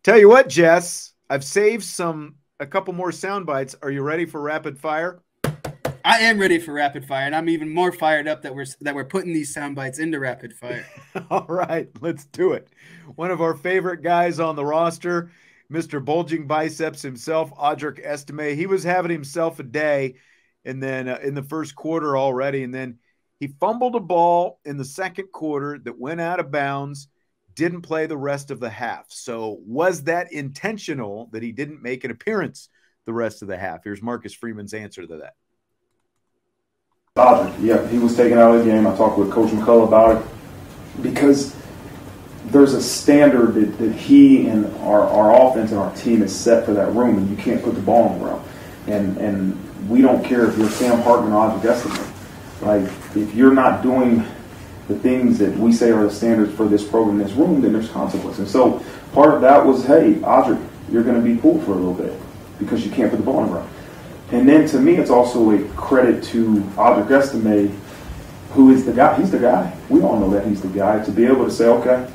Tell you what, Jess, I've saved a couple more sound bites. Are you ready for rapid fire? I am ready for rapid fire, and I'm even more fired up that we're putting these sound bites into rapid fire. All right, let's do it. One of our favorite guys on the roster, Mr. Bulging Biceps himself, Audric Estime. He was having himself a day, and then in the first quarter already, and then he fumbled a ball in the second quarter that went out of bounds, didn't play the rest of the half. So was that intentional that he didn't make an appearance the rest of the half? Here's Marcus Freeman's answer to that. Audric, yeah, he was taken out of the game. I talked with Coach McCullough about it because there's a standard that he and our offense and our team is set for that room, and you can't put the ball on the ground. And we don't care if you're Sam Hartman or Audric Estime. Like, if you're not doing the things that we say are the standards for this program, this room, then there's consequences. And so part of that was, hey, Audric, you're going to be pulled for a little bit because you can't put the ball on the ground. And then to me, it's also a credit to Audric Estime, who is the guy. He's the guy. We all know that he's the guy. To be able to say, okay,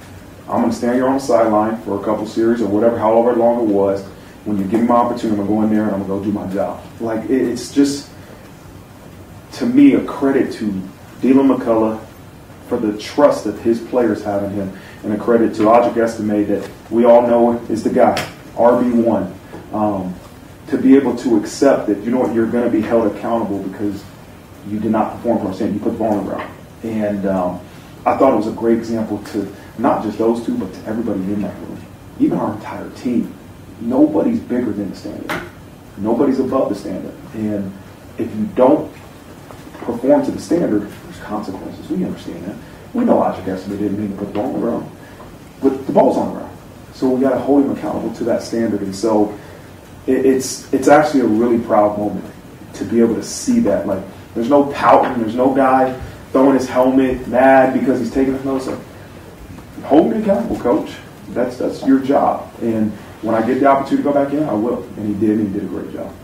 I'm going to stand here on the sideline for a couple series or whatever, however long it was. When you give me my opportunity, I'm going to go in there and I'm going to go do my job. Like, it's just, to me, a credit to Dylan McCullough for the trust that his players have in him, and a credit to Audric Estime that we all know is the guy, RB1. To be able to accept that, you know what, you're going to be held accountable because you did not perform for us, and you put the ball on the ground. And I thought it was a great example to not just those two, but to everybody in that room, even our entire team. Nobody's bigger than the standard. Nobody's above the standard. And if you don't perform to the standard, there's consequences. We understand that. We know Audric Estime didn't mean to put the ball on the ground, but the ball's on the ground. So we got to hold him accountable to that standard. And so it's actually a really proud moment to be able to see that. Like, there's no pouting, there's no guy throwing his helmet mad because he's taking a notice. Hold me accountable, coach. That's your job. And when I get the opportunity to go back in, I will. And he did, and he did a great job.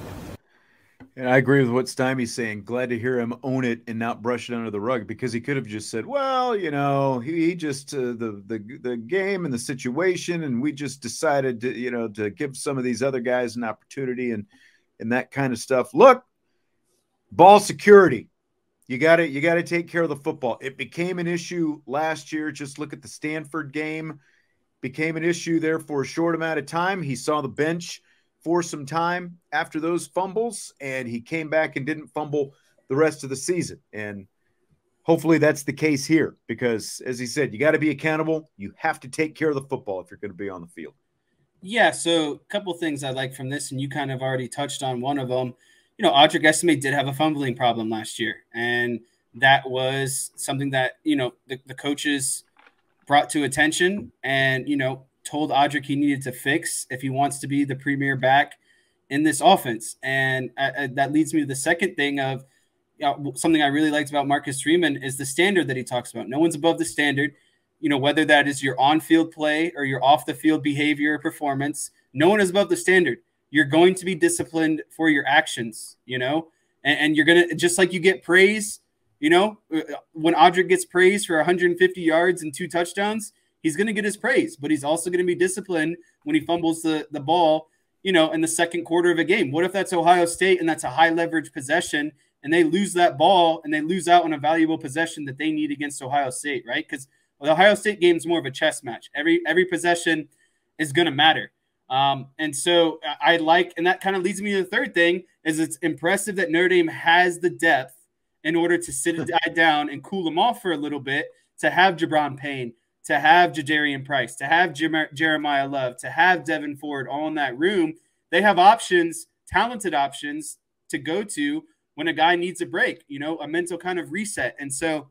And I agree with what Stymie's saying. Glad to hear him own it and not brush it under the rug, because he could have just said, well, you know, he just the game and the situation, and we just decided to, you know, to give some of these other guys an opportunity and that kind of stuff. Look, ball security. You got to take care of the football. It became an issue last year. Just look at the Stanford game. Became an issue there for a short amount of time. He saw the bench for some time after those fumbles, and he came back and didn't fumble the rest of the season. And hopefully that's the case here, because as he said, you got to be accountable. You have to take care of the football if you're going to be on the field. Yeah, so a couple things I like from this, and you kind of already touched on one of them. You know, Audric Estime did have a fumbling problem last year, and that was something that, you know, the coaches brought to attention and, you know, told Audric he needed to fix if he wants to be the premier back in this offense. And that leads me to the second thing of, you know, something I really liked about Marcus Freeman is the standard that he talks about. No one's above the standard, you know, whether that is your on-field play or your off-the-field behavior or performance. No one is above the standard. You're going to be disciplined for your actions, you know, and you're going to, just like you get praise, you know, when Audric gets praise for 150 yards and 2 touchdowns, he's going to get his praise, but he's also going to be disciplined when he fumbles the ball, you know, in the second quarter of a game. What if that's Ohio State and that's a high leverage possession and they lose that ball and they lose out on a valuable possession that they need against Ohio State, right? Because the Ohio State game is more of a chess match. Every possession is going to matter. And so I like, and that kind of leads me to the third thing, is it's impressive that Notre Dame has the depth in order to sit a guy down and cool him off for a little bit, to have Jabron Payne, to have Jadarian Price, to have Jeremiah Love, to have Devin Ford all in that room. They have options, talented options to go to when a guy needs a break, you know, a mental kind of reset. And so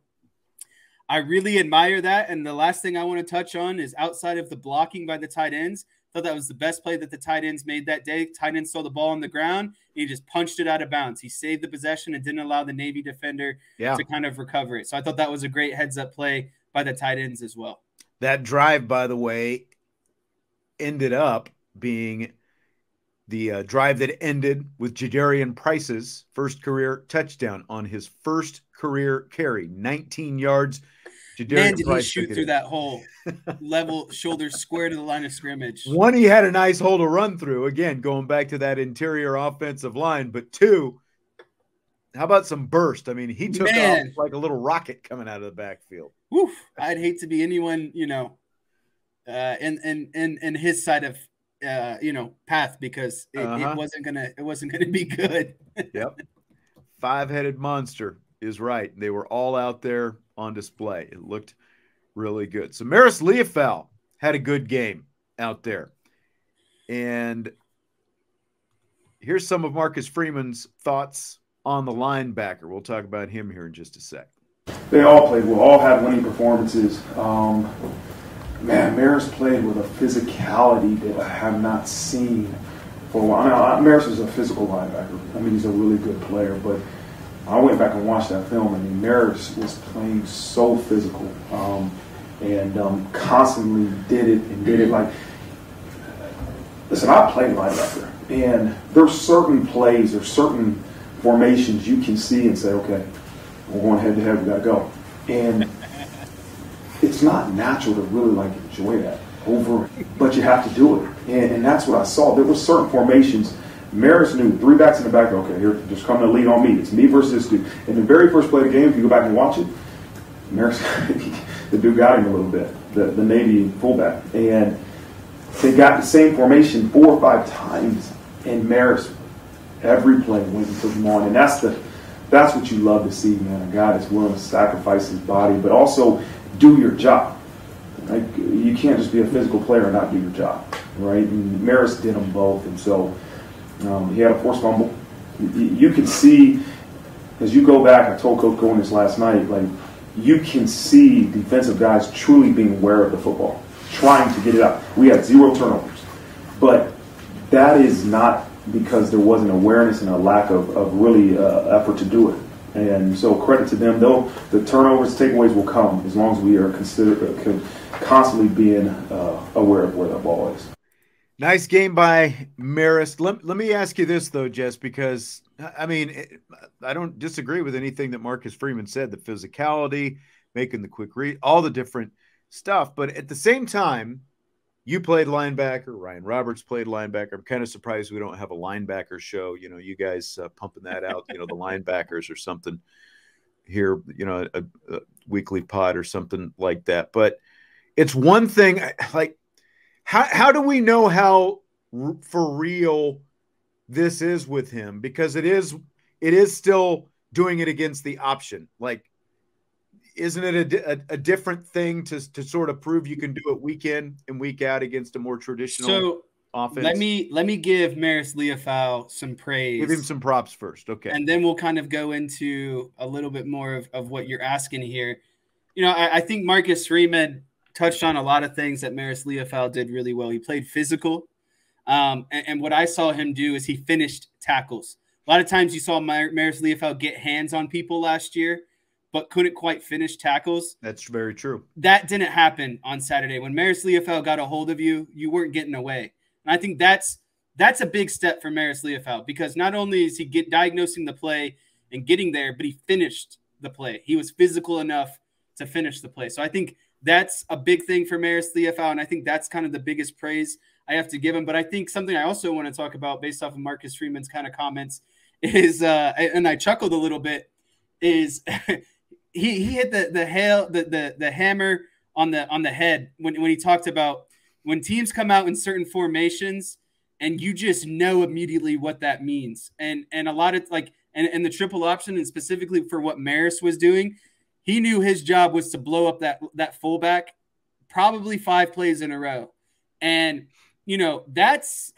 I really admire that. And the last thing I want to touch on is, outside of the blocking by the tight ends, I thought that was the best play that the tight ends made that day. Tight end saw the ball on the ground. He just punched it out of bounds. He saved the possession and didn't allow the Navy defender to kind of recover it. So I thought that was a great heads-up play by the tight ends as well. That drive, by the way, ended up being the drive that ended with Jadarian Price's first career touchdown on his first career carry, 19 yards. Man, did he shoot through that hole, level, shoulders square to the line of scrimmage. One, he had a nice hole to run through. Again, going back to that interior offensive line. But two, how about some burst? I mean, he took off like a little rocket coming out of the backfield. Woof. I'd hate to be anyone, you know, in his side of, you know, path, because it wasn't gonna be good. Yep. Five-headed monster is right. They were all out there on display. It looked really good. So Marist Liufau had a good game out there. And here's some of Marcus Freeman's thoughts on the linebacker. We'll talk about him here in just a sec. They all played well. All had winning performances. Man, Marist played with a physicality that I have not seen for a while. I mean, Marist is a physical linebacker. I mean, he's a really good player, but I went back and watched that film. I mean, Marist was playing so physical and constantly did it like, listen, I played linebacker, and there's certain plays or certain formations you can see and say, okay, we're going head to head, we got to go. And it's not natural to really like enjoy that but you have to do it. And that's what I saw. There were certain formations. Marist knew 3 backs in the back. Okay, here, just come to lead on me. It's me versus this dude. And the very first play of the game, if you go back and watch it, Marist, the dude got him a little bit, the Navy fullback. And they got the same formation 4 or 5 times, and Marist, every play, went and took him on. And that's what you love to see, man. A guy that's willing to sacrifice his body, but also do your job. Like, you can't just be a physical player and not do your job, right? And Marist did them both, and so he had a forced fumble. You can see, as you go back, I told Coach Cohen this last night, like, you can see defensive guys truly being aware of the football, trying to get it out. We had 0 turnovers, but that is not because there wasn't awareness and a lack of really effort to do it. And so credit to them. Though the turnovers, takeaways will come as long as we are constantly being aware of where that ball is. Nice game by Marist. Let me ask you this, though, Jess, because, I mean, I don't disagree with anything that Marcus Freeman said, the physicality, making the quick read, all the different stuff. But at the same time, you played linebacker. Ryan Roberts played linebacker. I'm kind of surprised we don't have a linebacker show. You know, you guys pumping that out, you know, the linebackers or something here, you know, a weekly pod or something like that. But it's one thing, like, how do we know how for real this is with him? Because it is still doing it against the option. Like, isn't it a different thing to sort of prove you can do it week in and week out against a more traditional offense? Let me give Marist Liufau some praise. Give him some props first, okay? And then we'll kind of go into a little bit more of what you're asking here. You know, I think Marcus Freeman touched on a lot of things that Marist Liufau did really well. He played physical, and what I saw him do is he finished tackles. A lot of times you saw Marist Liufau get hands on people last year, but couldn't quite finish tackles. That's very true. That didn't happen on Saturday. When Marist Liufau got a hold of you, you weren't getting away. And I think that's a big step for Marist Liufau, because not only is he diagnosing the play and getting there, but he finished the play. He was physical enough to finish the play. So I think that's a big thing for Marist Liufau, and I think that's kind of the biggest praise I have to give him. But I think something I also want to talk about based off of Marcus Freeman's kind of comments is, and I chuckled a little bit, is he hit the hammer on the head when he talked about when teams come out in certain formations and you just know immediately what that means. And a lot of and the triple option, and specifically for what Marist was doing, he knew his job was to blow up that fullback probably 5 plays in a row. And, you know, that's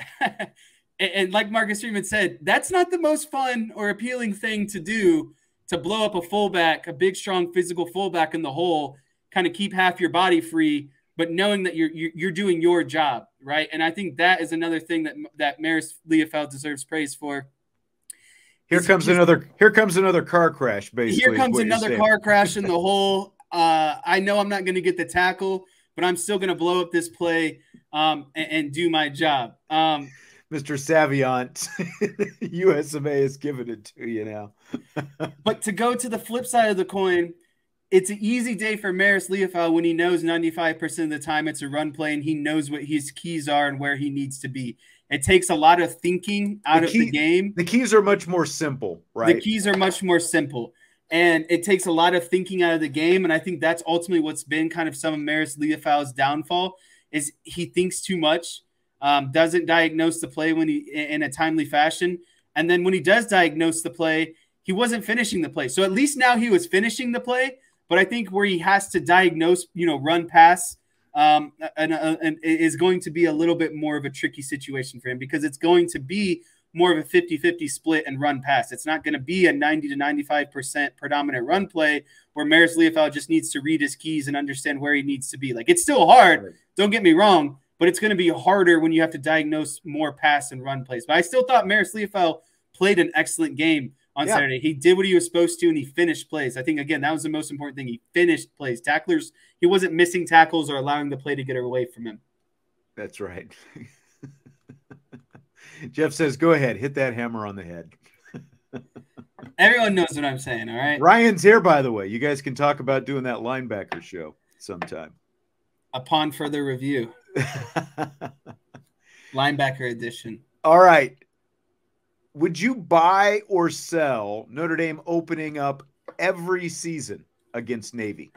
and like Marcus Freeman said, that's not the most fun or appealing thing to do, to blow up a fullback, a big, strong, physical fullback in the hole, kind of keep half your body free, but knowing that you're doing your job, right? And I think that is another thing that Marist Liufau deserves praise for. Here comes another car crash, basically. Here comes another car crash in the hole. I know I'm not going to get the tackle, but I'm still going to blow up this play and do my job. Mr. Savient, USMA has given it to you now. But to go to the flip side of the coin, it's an easy day for Marist Liufau when he knows 95% of the time it's a run play and he knows what his keys are and where he needs to be. It takes a lot of thinking out of the game. The keys are much more simple, right? The keys are much more simple. And it takes a lot of thinking out of the game. And I think that's ultimately what's been kind of some of Marist Liufau's downfall is he thinks too much, doesn't diagnose the play when in a timely fashion. And then when he does diagnose the play, he wasn't finishing the play. So at least now he was finishing the play. But I think where he has to diagnose, run pass, and is going to be a little bit more of a tricky situation for him because it's going to be more of a 50-50 split and run pass. It's not going to be a 90 to 95% predominant run play where Marist Liufau just needs to read his keys and understand where he needs to be. Like, it's still hard, don't get me wrong, but it's going to be harder when you have to diagnose more pass and run plays. But I still thought Marist Liufau played an excellent game on Saturday. He did what he was supposed to, and he finished plays. I think, again, that was the most important thing. He finished plays. Tacklers, he wasn't missing tackles or allowing the play to get away from him. That's right. Jeff says, go ahead, hit that hammer on the head. Everyone knows what I'm saying, all right? Ryan's here, by the way. You guys can talk about doing that linebacker show sometime. Upon further review. Linebacker edition. All right. Would you buy or sell Notre Dame opening up every season against Navy?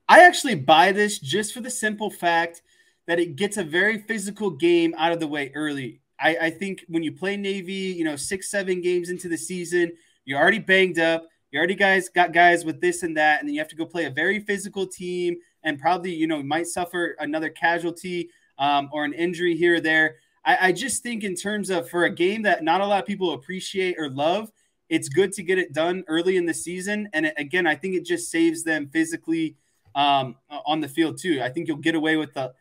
I actually buy this just for the simple fact that it gets a very physical game out of the way early. I think when you play Navy, 6-7 games into the season, you're already banged up. You already got guys with this and that, and then you have to go play a very physical team and probably, might suffer another casualty or an injury here or there. I just think in terms of for a game that not a lot of people appreciate or love, it's good to get it done early in the season. And again, I think it just saves them physically on the field too. I think you'll get away with the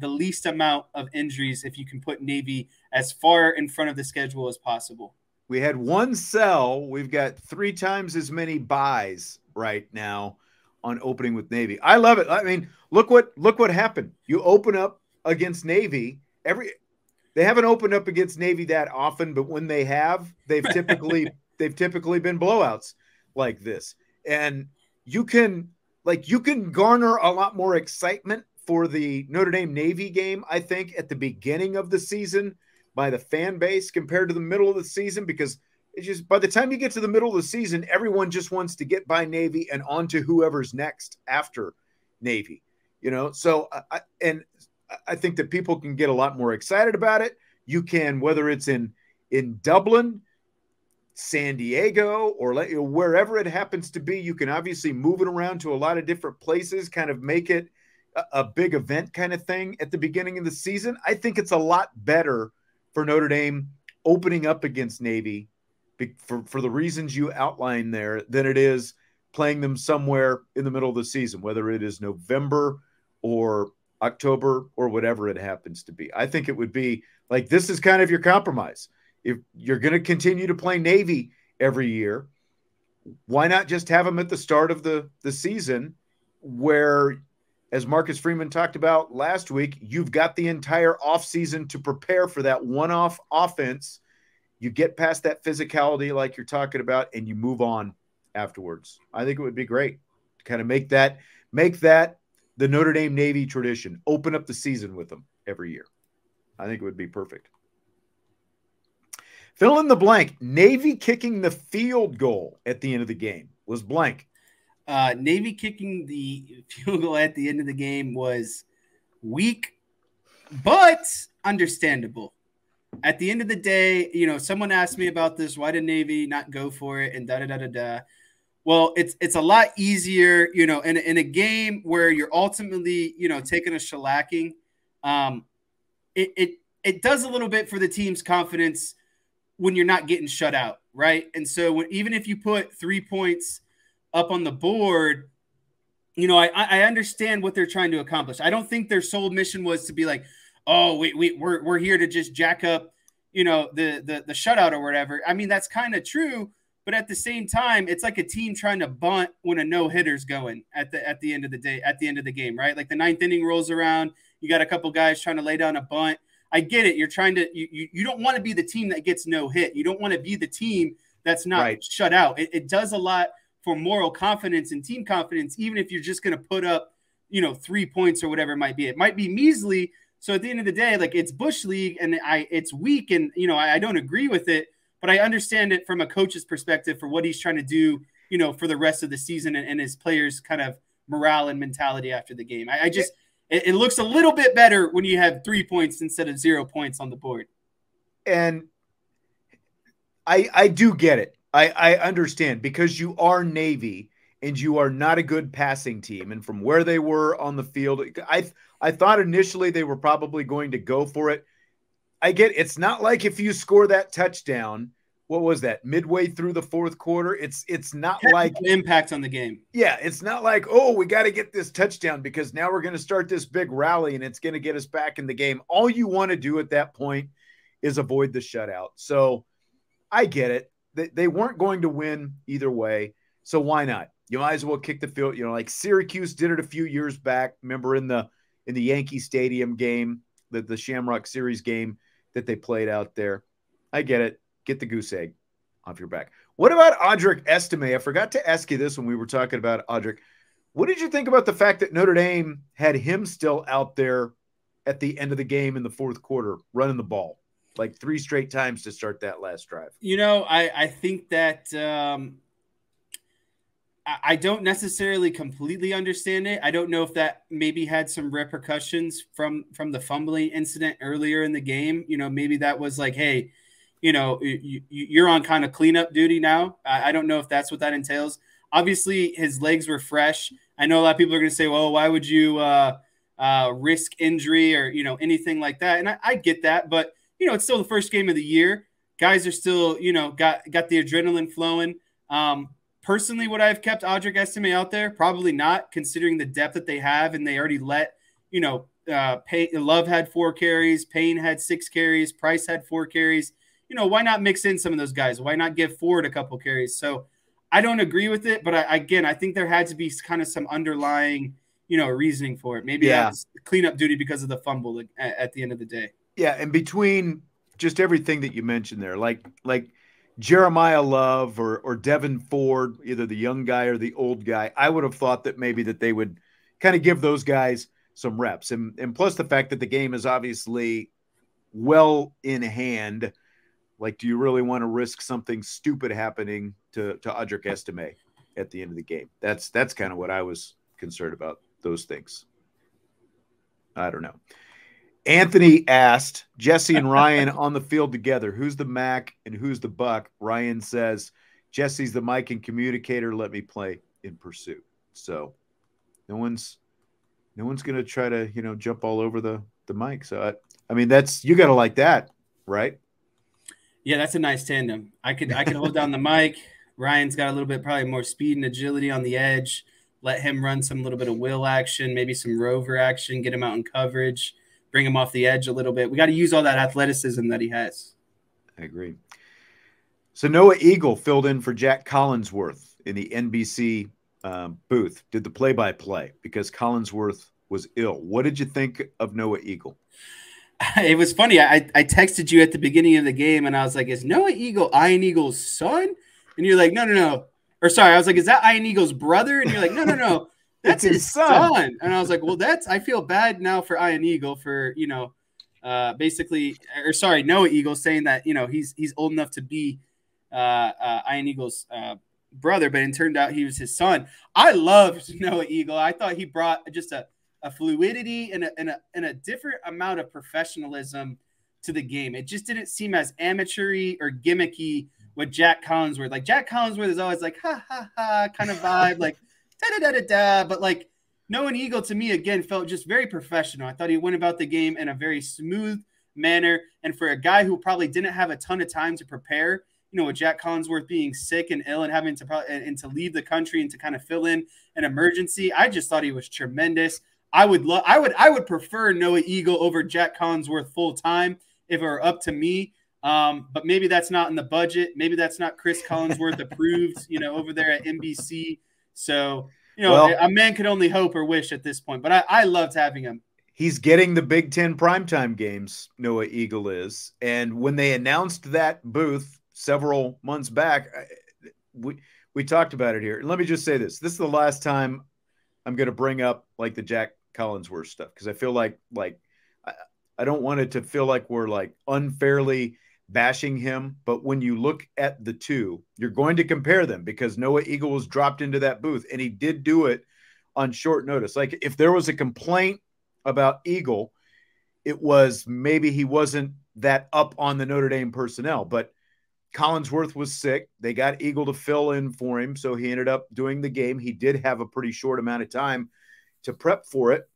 least amount of injuries if you can put Navy as far in front of the schedule as possible. We had one sell. We've got 3 times as many buys right now on opening with Navy. I love it. I mean, look what happened. You open up against Navy. They haven't opened up against Navy that often, but when they have, they've typically been blowouts like this. And you can garner a lot more excitement for the Notre Dame Navy game, I think, at the beginning of the season by the fan base compared to the middle of the season, because it's just by the time you get to the middle of the season, everyone just wants to get by Navy and on to whoever's next after Navy, So I think that people can get a lot more excited about it. You can, whether it's in Dublin, San Diego, or wherever it happens to be, you can obviously move it around to a lot of different places, kind of make it a big event kind of thing at the beginning of the season. I think it's a lot better for Notre Dame opening up against Navy for the reasons you outlined there than it is playing them somewhere in the middle of the season, whether it is November or October or whatever it happens to be. I think it would be like, this is kind of your compromise. If you're going to continue to play Navy every year, why not just have them at the start of the season where, as Marcus Freeman talked about last week, you've got the entire offseason to prepare for that one-off offense. You get past that physicality like you're talking about, and you move on afterwards. I think it would be great to kind of make that the Notre Dame Navy tradition. Open up the season with them every year. I think it would be perfect. Fill in the blank. Navy kicking the field goal at the end of the game was blank. Navy kicking the field goal at the end of the game was weak, but understandable. At the end of the day, someone asked me about this. Why did Navy not go for it? And da-da-da-da-da. Well, it's a lot easier, in a game where you're ultimately, taking a shellacking. It does a little bit for the team's confidence when you're not getting shut out, right? And so even if you put 3 points up on the board, I understand what they're trying to accomplish. I don't think their sole mission was to be like, oh, we're here to just jack up, the shutout or whatever. I mean, that's kind of true, but at the same time, it's like a team trying to bunt when a no-hitter's going at the end of the day, at the end of the game, right? Like the 9th inning rolls around, you got a couple guys trying to lay down a bunt. I get it. You're trying to you don't want to be the team that gets no hit. You don't want to be the team that's not shut out. It does a lot for moral confidence and team confidence, even if you're just going to put up, 3 points or whatever it might be. It might be measly. So at the end of the day, like, it's Bush League and it's weak, and I don't agree with it, but I understand it from a coach's perspective for what he's trying to do, for the rest of the season and his players' kind of morale and mentality after the game. It looks a little bit better when you have 3 points instead of 0 points on the board. And I do get it. I understand, because you are Navy and you are not a good passing team. And from where they were on the field, I thought initially they were probably going to go for it. I get it's not like if you score that touchdown, what was that, midway through the fourth quarter? It's not like impact on the game. Yeah, it's not like, oh, we got to get this touchdown because now we're going to start this big rally and it's going to get us back in the game. All you want to do at that point is avoid the shutout. So I get it. They weren't going to win either way. So why not? You might as well kick the field. Like Syracuse did it a few years back. Remember in the Yankee Stadium game, the Shamrock Series game that they played out there. I get it. Get the goose egg off your back. What about Audric Estime? I forgot to ask you this when we were talking about Audric. What did you think about the fact that Notre Dame had him still out there at the end of the game in the fourth quarter running the ball, like 3 straight times to start that last drive? I think that I don't necessarily completely understand it. I don't know if that maybe had some repercussions from the fumbling incident earlier in the game. Maybe that was like, hey, you're on kind of cleanup duty now. I don't know if that's what that entails. Obviously, his legs were fresh. I know a lot of people are going to say, well, why would you risk injury or, anything like that? And I get that, but, it's still the first game of the year. Guys are still, got the adrenaline flowing. Personally, would I have kept Audric Estime out there? Probably not, considering the depth that they have, and they already let, Love had 4 carries, Payne had 6 carries, Price had 4 carries. Why not mix in some of those guys? Why not give Ford a couple carries? So I don't agree with it, but I think there had to be kind of some underlying, reasoning for it. Maybe that's cleanup duty because of the fumble at the end of the day. Yeah, and between just everything that you mentioned there, like Jeremiah Love or Devin Ford, either the young guy or the old guy, I would have thought that maybe that they would kind of give those guys some reps. And plus the fact that the game is obviously well in hand. Like, do you really want to risk something stupid happening to Audric Estime at the end of the game? That's kind of what I was concerned about, those things. I don't know. Anthony asked, Jesse and Ryan on the field together, who's the Mac and who's the Buck? Ryan says, Jesse's the Mike and communicator. Let me play in pursuit. So no one's going to try to, jump all over the mic. So, I mean, you got to like that, right? Yeah, that's a nice tandem. I could hold down the mic. Ryan's got a little bit probably more speed and agility on the edge. Let him run some little bit of will action, maybe some rover action, get him out in coverage, bring him off the edge a little bit. We got to use all that athleticism that he has. I agree. So Noah Eagle filled in for Jack Collinsworth in the NBC booth, did the play-by-play because Collinsworth was ill. What did you think of Noah Eagle? It was funny. I texted you at the beginning of the game, and I was like, is Noah Eagle Ian Eagle's son? And you're like, no. Or sorry, I was like, is that Ian Eagle's brother? And you're like, no. That's his son. And I was like, well, I feel bad now for Ian Eagle for, Noah Eagle saying that, he's old enough to be Ian Eagle's brother, but it turned out he was his son. I loved Noah Eagle. I thought he brought just a fluidity and a different amount of professionalism to the game. It just didn't seem as amateur-y or gimmicky with Jack Collinsworth. Like, Jack Collinsworth is always like, ha, ha, ha, kind of vibe, like, da-da-da-da-da. But, like, Noah Eagle, to me, again, felt just very professional. I thought he went about the game in a very smooth manner. And for a guy who probably didn't have a ton of time to prepare, with Jack Collinsworth being sick and ill and having to leave the country and to kind of fill in an emergency, I just thought he was tremendous. I would prefer Noah Eagle over Jack Collinsworth full time if it were up to me. But maybe that's not in the budget. Maybe that's not Chris Collinsworth approved, over there at NBC. So, a man could only hope or wish at this point. But I loved having him. He's getting the Big Ten primetime games, Noah Eagle is. And when they announced that booth several months back, we talked about it here. And let me just say this. This is the last time I'm going to bring up like the Jack Collinsworth stuff, because I feel like I don't want it to feel like we're like unfairly bashing him. But when you look at the two, you're going to compare them, because Noah Eagle was dropped into that booth, and he did do it on short notice. Like, if there was a complaint about Eagle, it was maybe he wasn't that up on the Notre Dame personnel, but Collinsworth was sick. They got Eagle to fill in for him, so he ended up doing the game. He did have a pretty short amount of time to prep for it,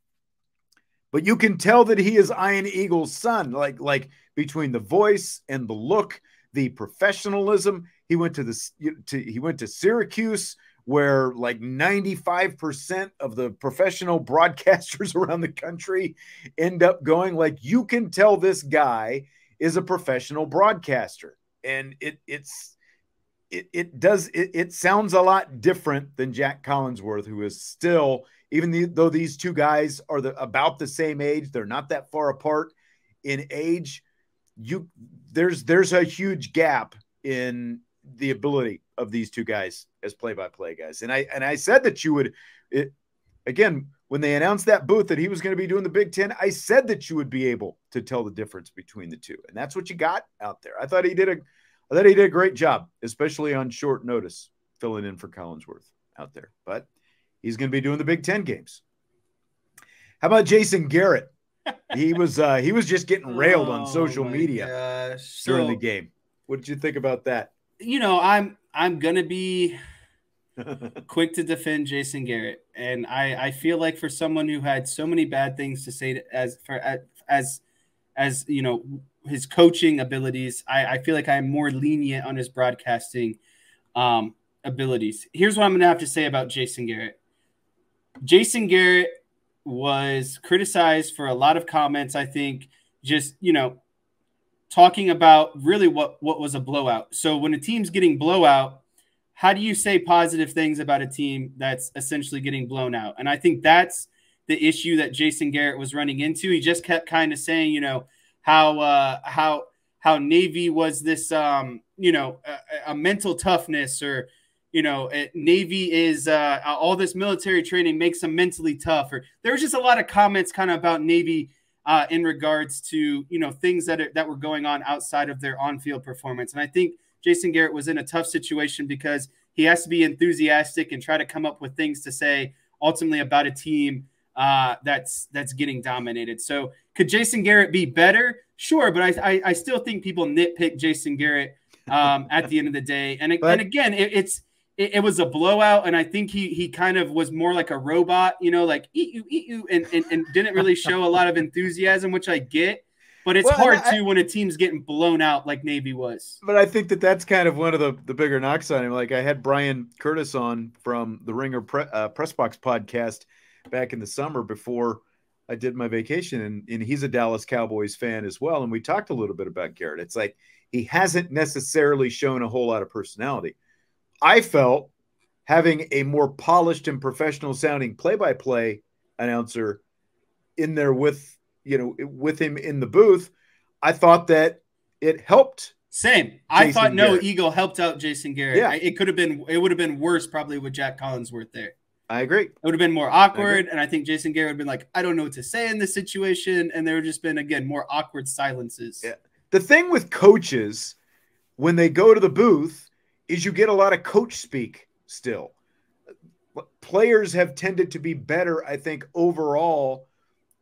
but you can tell that he is Ian Eagle's son, like between the voice and the look, the professionalism. He went to Syracuse, where like 95% of the professional broadcasters around the country end up going. Like, you can tell this guy is a professional broadcaster. And it sounds a lot different than Jack Collinsworth, who is still, though these two guys are about the same age, they're not that far apart in age. There's a huge gap in the ability of these two guys as play-by-play guys. And I said that again, when they announced that booth that he was going to be doing the Big Ten, I said that you would be able to tell the difference between the two. And that's what you got out there. I thought he did a great job, especially on short notice, filling in for Collinsworth out there. But he's going to be doing the Big Ten games. How about Jason Garrett? He was just getting railed on social media during the game. What did you think about that? I'm going to be quick to defend Jason Garrett. And I feel like, for someone who had so many bad things to say as his coaching abilities, I feel like I'm more lenient on his broadcasting abilities. Here's what I'm going to have to say about Jason Garrett. Jason Garrett was criticized for a lot of comments, I think, just, talking about really what was a blowout. So when a team's getting blowout, how do you say positive things about a team that's essentially getting blown out? And I think that's the issue that Jason Garrett was running into. He just kept kind of saying, how Navy was this, a mental toughness, or, Navy is all this military training makes them mentally tough. Or there was just a lot of comments kind of about Navy in regards to, things that were going on outside of their on-field performance. And I think Jason Garrett was in a tough situation, because he has to be enthusiastic and try to come up with things to say ultimately about a team that's getting dominated. So could Jason Garrett be better? Sure, but I still think people nitpick Jason Garrett at the end of the day. And again, it was a blowout, and I think he kind of was more like a robot, like eat you, and didn't really show a lot of enthusiasm, which I get. But it's hard too when a team's getting blown out like Navy was. But I think that's kind of one of the bigger knocks on him. Like, I had Brian Curtis on from the Ringer Press Box podcast back in the summer before I did my vacation, and he's a Dallas Cowboys fan as well. And we talked a little bit about Garrett. It's like he hasn't necessarily shown a whole lot of personality. I felt, having a more polished and professional sounding play-by-play announcer in there with him in the booth, I thought that it helped. Same. I thought Noah Eagle helped out Jason Garrett. Yeah. It would have been worse probably with Jack Collinsworth there. I agree. It would have been more awkward, and I think Jason Garrett would have been like, I don't know what to say in this situation, and there would have just been, again, more awkward silences. Yeah. The thing with coaches, when they go to the booth, is you get a lot of coach speak still. Players have tended to be better, I think, overall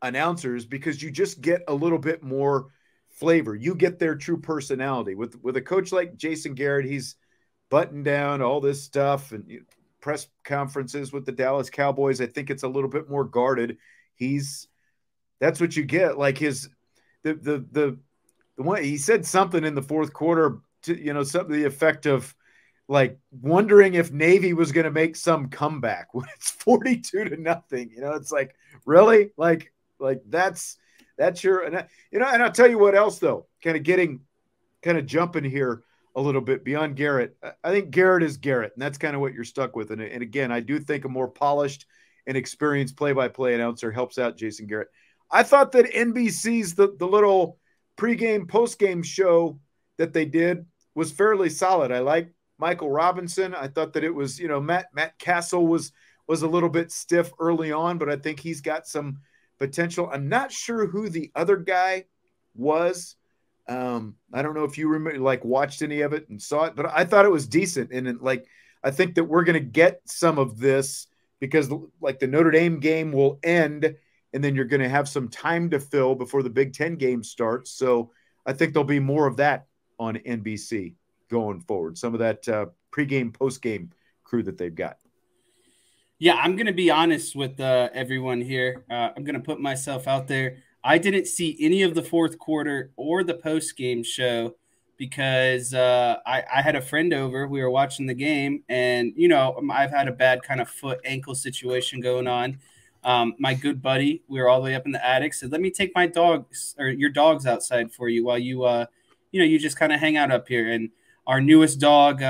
announcers, because you just get a little bit more flavor. You get their true personality. With a coach like Jason Garrett, he's buttoned down, all this stuff, and press conferences with the Dallas Cowboys, I think it's a little bit more guarded. That's what you get. Like the one, he said something in the fourth quarter to, something to the effect of, like, wondering if Navy was going to make some comeback when it's 42-0. It's like, really? Like that's your, and I'll tell you what else though, kind of jumping here a little bit beyond Garrett. I think Garrett is Garrett, and that's kind of what you're stuck with. And again, I do think a more polished and experienced play-by-play announcer helps out Jason Garrett. I thought that NBC's, the little pregame, postgame show that they did was fairly solid. I like Michael Robinson. I thought that it was, Matt Castle was a little bit stiff early on, but I think he's got some potential. I'm not sure who the other guy was. I don't know if you remember, watched any of it and saw it, but I thought it was decent. And I think that we're going to get some of this because the Notre Dame game will end, and then you're going to have some time to fill before the Big Ten game starts. So I think there'll be more of that on NBC going forward. Some of that pregame, postgame crew that they've got. Yeah, I'm going to be honest with everyone here. I'm going to put myself out there. I didn't see any of the fourth quarter or the post-game show because I had a friend over. We were watching the game, and, I've had a bad kind of foot ankle situation going on. My good buddy, we were all the way up in the attic, said, let me take my dogs or your dogs outside for you while you, you just kind of hang out up here. And our newest dog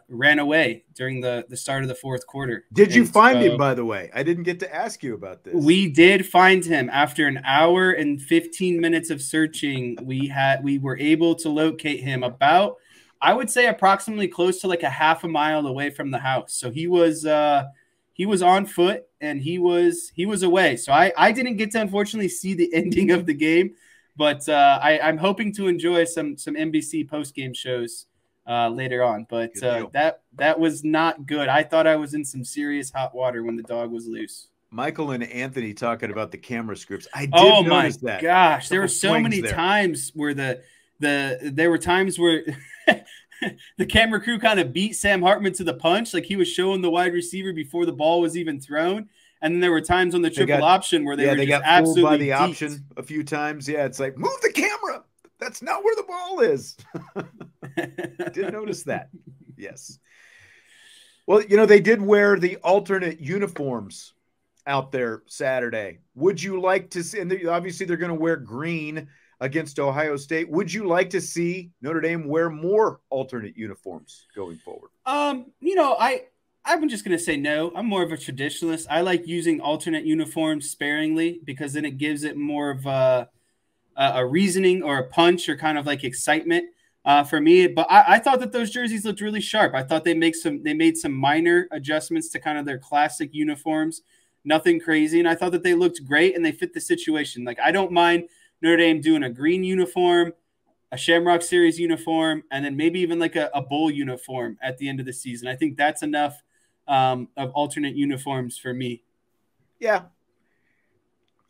ran away during the start of the fourth quarter. Did you find him, by the way? I didn't get to ask you about this. We did find him after an hour and 15 minutes of searching. We were able to locate him about, I would say, approximately close to like a half a mile away from the house. So he was on foot and he was away. So I didn't get to unfortunately see the ending of the game, but I'm hoping to enjoy some NBC post game shows later on, but that was not good. I thought I was in some serious hot water when the dog was loose. Michael and Anthony talking about the camera scripts. I did notice that. Gosh, there were so many times where there were times where the camera crew kind of beat Sam Hartman to the punch, like he was showing the wide receiver before the ball was even thrown. And then there were times on the triple option where they got absolutely fooled by the option a few times. Yeah, it's like, move the camera. That's not where the ball is. Didn't notice that. Yes. Well, they did wear the alternate uniforms out there Saturday. Would you like to see, and obviously they're going to wear green against Ohio State. Would you like to see Notre Dame wear more alternate uniforms going forward? I'm just going to say no. I'm more of a traditionalist. I like using alternate uniforms sparingly because then it gives it more of a reasoning or a punch or kind of like excitement for me. But I thought that those jerseys looked really sharp. I thought they made some minor adjustments to kind of their classic uniforms, nothing crazy. And I thought that they looked great and they fit the situation. Like, I don't mind Notre Dame doing a green uniform, a Shamrock Series uniform, and then maybe even like a bowl uniform at the end of the season. I think that's enough of alternate uniforms for me. Yeah.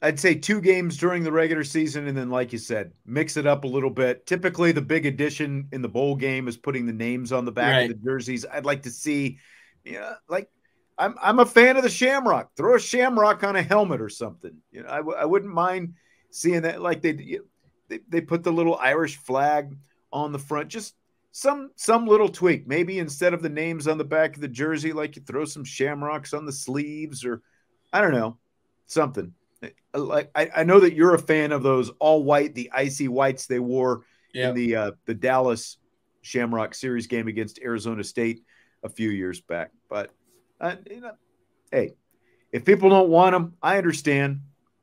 I'd say 2 games during the regular season, and then, like you said, mix it up a little bit. Typically, the big addition in the bowl game is putting the names on the back of the jerseys. I'd like to see, I'm a fan of the Shamrock. Throw a Shamrock on a helmet or something. I wouldn't mind seeing that. Like they put the little Irish flag on the front. Just some little tweak. Maybe instead of the names on the back of the jersey, like you throw some Shamrocks on the sleeves, or I don't know, something. Like I know that you're a fan of those all white, the icy whites they wore in the Dallas Shamrock Series game against Arizona State a few years back. But hey, if people don't want them, I understand.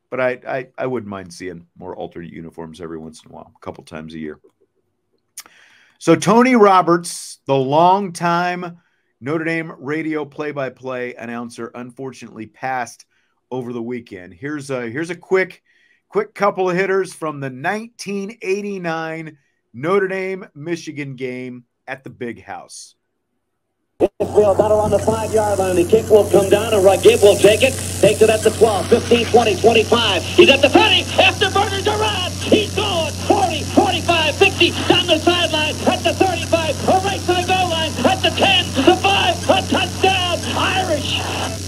But I wouldn't mind seeing more alternate uniforms every once in a while, a couple times a year. So Tony Roberts, the longtime Notre Dame radio play-by-play announcer, unfortunately passed over the weekend. Here's a quick couple of hitters from the 1989 Notre Dame Michigan game at the Big House. Field, not around the 5-yard line. The kick will come down, and Gibb will take it. Takes it at the 12, 15, 20, 25. He's at the 30. Afterburner Durant. He's going 40, 45, 50. Down the sideline at the 35. A right side goal line at the 10, the 5. A touchdown. Irish.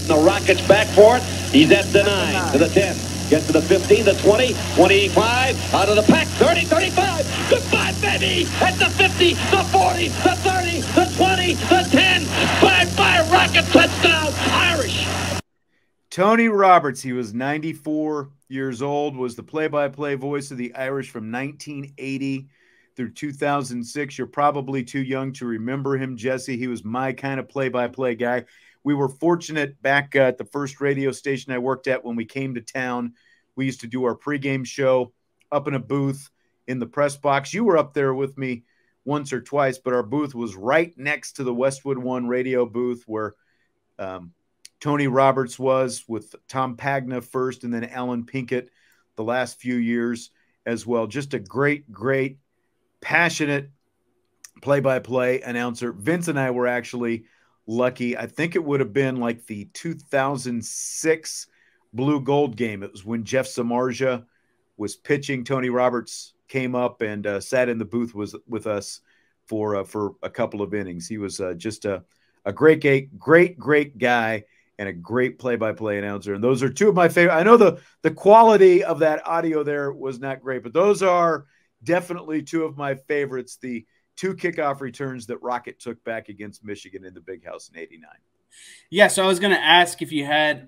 The Rockets back for it. He's at the 9 to the 10. Gets to the 15, the 20, 25, out of the pack, 30, 35, goodbye, baby, at the 50, the 40, the 30, the 20, the 10, bye-bye, Rocket, touchdown, Irish. Tony Roberts, he was 94 years old, was the play-by-play voice of the Irish from 1980 through 2006. You're probably too young to remember him, Jesse. He was my kind of play-by-play guy. We were fortunate back at the first radio station I worked at when we came to town. We used to do our pregame show up in a booth in the press box. You were up there with me once or twice, but our booth was right next to the Westwood One radio booth where Tony Roberts was, with Tom Pagna first and then Alan Pinkett the last few years as well. Just a great, great, passionate play-by-play announcer. Vince and I were actually lucky. I think it would have been like the 2006 Blue Gold game. It was when Jeff Samardzija was pitching. Tony Roberts came up and sat in the booth with us for a couple of innings. He was just a great guy and a great play-by-play announcer. And those are two of my favorite. I know the quality of that audio there was not great, but those are definitely two of my favorites. The 2 kickoff returns that Rocket took back against Michigan in the Big House in '89. Yeah, so I was going to ask if you had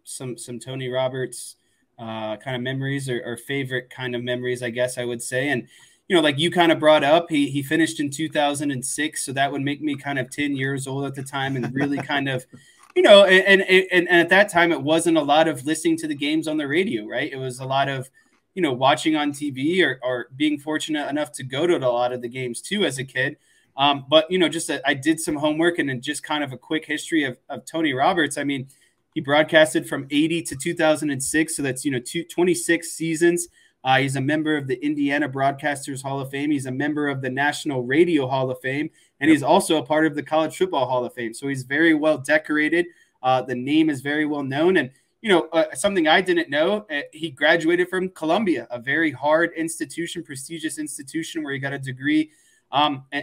some Tony Roberts kind of memories or favorite kind of memories, I guess I would say. And, like you kind of brought up, he finished in 2006, so that would make me kind of 10 years old at the time, and really kind of, and at that time it wasn't a lot of listening to the games on the radio, right? It was a lot of, watching on TV or being fortunate enough to go to a lot of the games too as a kid. But, I did some homework, and then just kind of a quick history of Tony Roberts. I mean, he broadcasted from 80 to 2006. So that's, 26 seasons. He's a member of the Indiana Broadcasters Hall of Fame. He's a member of the National Radio Hall of Fame, and he's also a part of the College Football Hall of Fame. So he's very well decorated. The name is very well known. And, something I didn't know, he graduated from Columbia, a very hard institution, prestigious institution, where he got a degree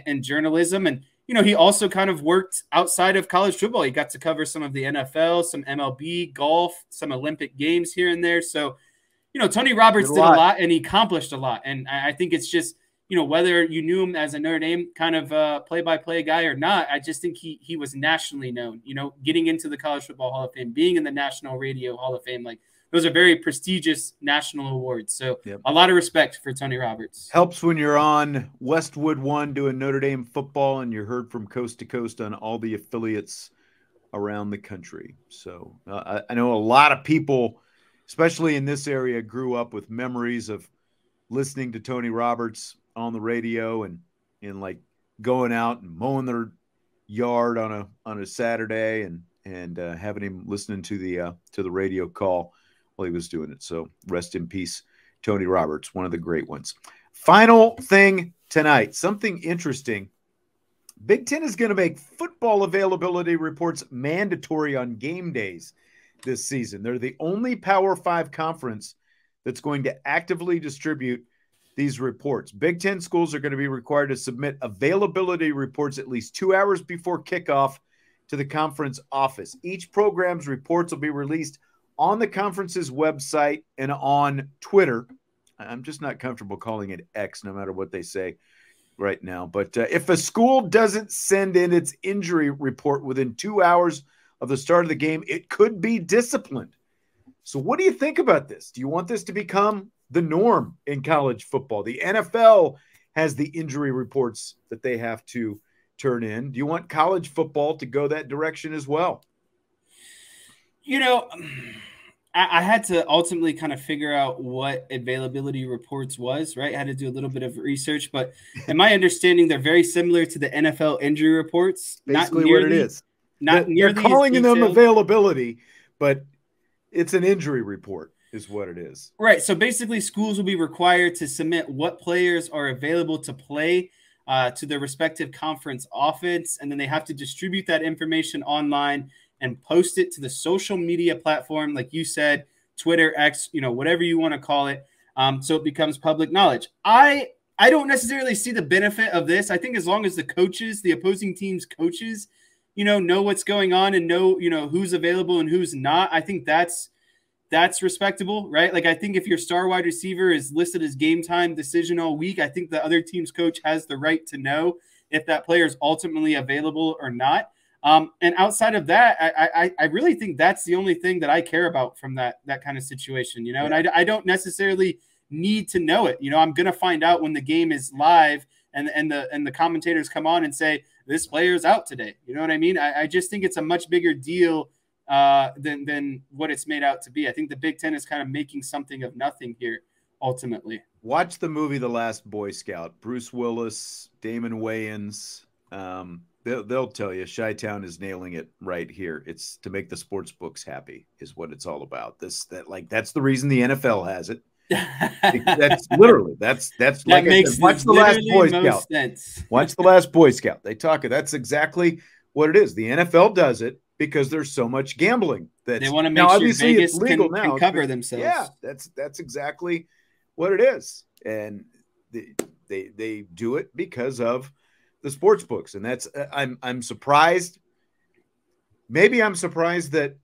in journalism. And, he also kind of worked outside of college football. He got to cover some of the NFL, some MLB, golf, some Olympic games here and there. So, Tony Roberts did a lot, and he accomplished a lot. And I think it's just, whether you knew him as a Notre Dame kind of play-by-play guy or not, I just think he was nationally known, getting into the College Football Hall of Fame, being in the National Radio Hall of Fame. Like, those are very prestigious national awards. So a lot of respect for Tony Roberts. Helps when you're on Westwood One doing Notre Dame football and you're heard from coast to coast on all the affiliates around the country. So I know a lot of people, especially in this area, grew up with memories of listening to Tony Roberts on the radio and like going out and mowing their yard on a Saturday and having him listening to the radio call while he was doing it. So rest in peace, Tony Roberts, one of the great ones. Final thing tonight, something interesting. Big Ten is going to make football availability reports mandatory on game days this season. They're the only Power 5 conference that's going to actively distribute these reports. Big Ten schools are going to be required to submit availability reports at least 2 hours before kickoff to the conference office. Each program's reports will be released on the conference's website and on Twitter. I'm just not comfortable calling it X, no matter what they say right now. But if a school doesn't send in its injury report within 2 hours of the start of the game, it could be disciplined. So what do you think about this? Do you want this to become the norm in college football? The NFL has the injury reports that they have to turn in. Do you want college football to go that direction as well? I had to ultimately kind of figure out what availability reports was, right? I had to do a little bit of research, but in my understanding, they're very similar to the NFL injury reports. Basically what it is. They're calling them availability, but it's an injury report is what it is. Right. So basically schools will be required to submit what players are available to play to their respective conference office, and then they have to distribute that information online and post it to the social media platform, like you said, Twitter, X, whatever you want to call it. So it becomes public knowledge. I don't necessarily see the benefit of this. I think as long as the coaches, the opposing team's coaches, know what's going on and know who's available and who's not, I think that's respectable, right? Like, I think if your star wide receiver is listed as game time decision all week, I think the other team's coach has the right to know if that player is ultimately available or not. And outside of that, I really think that's the only thing that I care about from that kind of situation, and I don't necessarily need to know it. I'm going to find out when the game is live and the commentators come on and say, this player's out today. You know what I mean? I just think it's a much bigger deal than what it's made out to be. I think the Big Ten is kind of making something of nothing here ultimately. watch the movie The Last Boy Scout. Bruce Willis, Damon Wayans. They'll tell you Chi-Town is nailing it right here. It's to make the sports books happy is what it's all about. That's the reason the NFL has it. That's literally that's that like makes I said, watch The Last Boy Scout. Sense. Watch The Last Boy Scout. They talk it. That's exactly what it is. The NFL does it because there's so much gambling that they want to make sure Vegas it's legal can now. Cover themselves. Yeah, that's exactly what it is, and they do it because of the sports books, and that's I'm surprised. Maybe I'm surprised that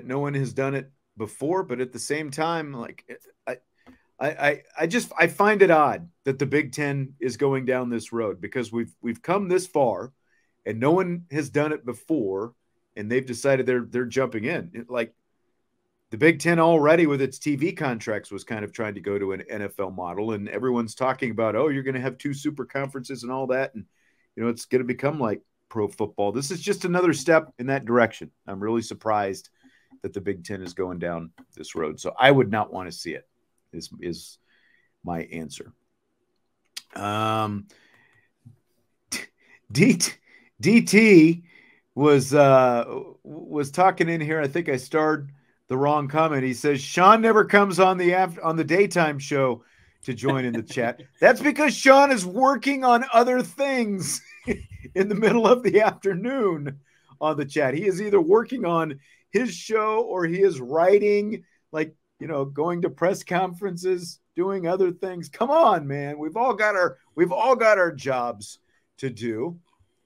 no one has done it before, but at the same time, like I find it odd that the Big Ten is going down this road because we've come this far, and no one has done it before, and they've decided they're jumping in. Like the Big Ten already with its TV contracts was kind of trying to go to an NFL model, and everyone's talking about, oh, you're going to have 2 super conferences and all that, and it's going to become like pro football. This is just another step in that direction. I'm really surprised that the Big Ten is going down this road. So I would not want to see it is my answer. DT was talking in here. I think I starred the wrong comment. He says Sean never comes on the daytime show to join in the chat. That's because Sean is working on other things in the middle of the afternoon on the chat. He is either working on his show or he is writing, like, going to press conferences, doing other things. Come on, man. We've all got our jobs to do.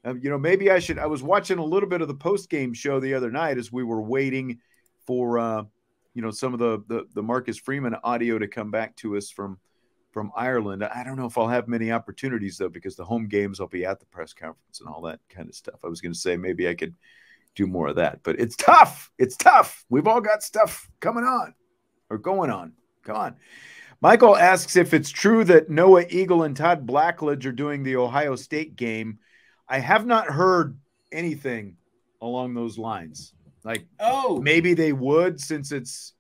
Maybe I was watching a little bit of the post-game show the other night as we were waiting for, some of the Marcus Freeman audio to come back to us from Ireland. I don't know if I'll have many opportunities, though, because the home games I'll be at the press conference and all that kind of stuff. I was going to say maybe I could do more of that, but it's tough. It's tough. We've all got stuff coming on or going on. Come on. Michael asks if it's true that Noah Eagle and Todd Blackledge are doing the Ohio State game. I have not heard anything along those lines. Like, maybe they would since it's,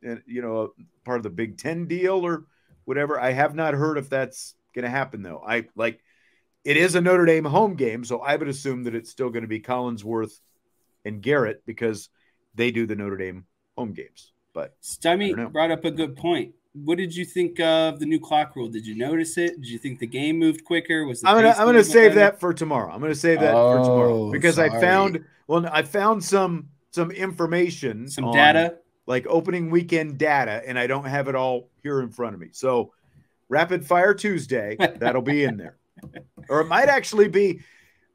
part of the Big Ten deal or whatever. I have not heard if that's going to happen, though. It is a Notre Dame home game, so I would assume that it's still going to be Collinsworth and Garrett because they do the Notre Dame home games. But Stymie brought up a good point. What did you think of the new clock rule? Did you notice it? Did you think the game moved quicker? I'm gonna save that for tomorrow. I'm gonna save that for tomorrow because I found some information, some data, like opening weekend data, and I don't have it all here in front of me. So Rapid Fire Tuesday, that'll be in there. Or it might actually be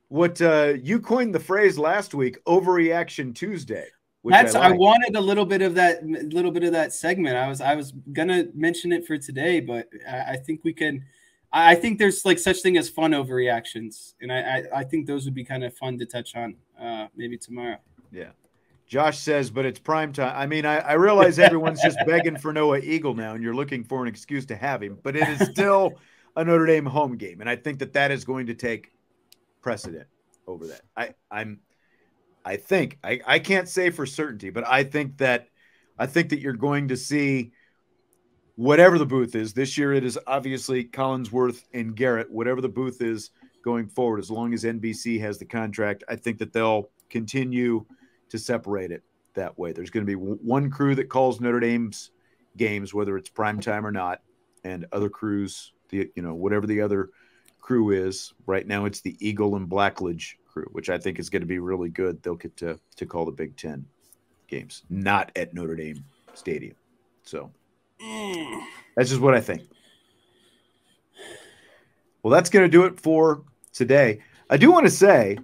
what you coined the phrase last week, Overreaction Tuesday. I wanted a little bit of that segment. I was gonna mention it for today, but I think we can. I think there's like such thing as fun overreactions, and I think those would be kind of fun to touch on maybe tomorrow. Yeah. Josh says, but it's prime time. I mean, I realize everyone's just begging for Noah Eagle now, and you're looking for an excuse to have him, but it is still a Notre Dame home game, and I think that is going to take precedent over that. I think I can't say for certainty, but I think that you're going to see whatever the booth is this year. It is obviously Collinsworth and Garrett, whatever the booth is going forward, as long as NBC has the contract. I think that they'll continue to separate it that way. There's going to be one crew that calls Notre Dame's games, whether it's primetime or not, and other crews, whatever the other crew is. Right now it's the Eagle and Blackledge crew, which I think is going to be really good. They'll get to call the Big Ten games, not at Notre Dame Stadium. So that's just what I think. Well, that's going to do it for today. I do want to say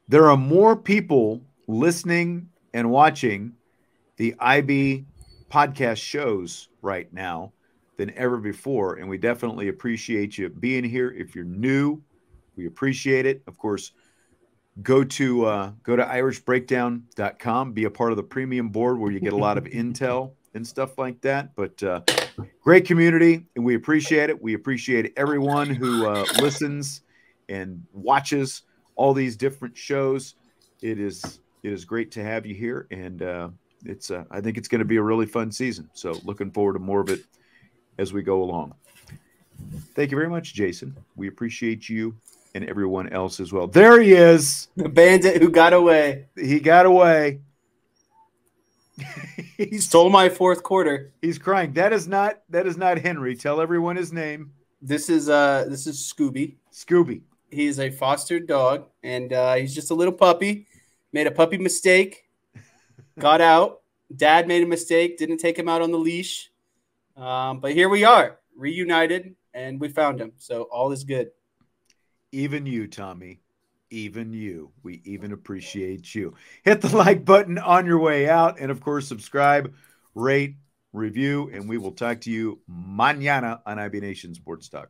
there are more people listening and watching the IB podcast shows right now than ever before, and we definitely appreciate you being here. If you're new, we appreciate it. Of course, go to irishbreakdown.com, be a part of the premium board where you get a lot of intel and stuff like that. But great community, and we appreciate it. We appreciate everyone who listens and watches all these different shows. It is great to have you here, and I think it's going to be a really fun season. So looking forward to more of it as we go along. Thank you very much, Jason. We appreciate you and everyone else as well. There he is. The bandit who got away. He got away. He stole my fourth quarter. He's crying. That is not Henry. Tell everyone his name. This is Scooby. Scooby. He's a fostered dog, and he's just a little puppy. Made a puppy mistake. Got out. Dad made a mistake. Didn't take him out on the leash. But here we are, reunited, and we found him. So all is good. Even you, Tommy. Even you. We even appreciate you. Hit the like button on your way out. And, of course, subscribe, rate, review, and we will talk to you mañana on IB Nation Sports Talk.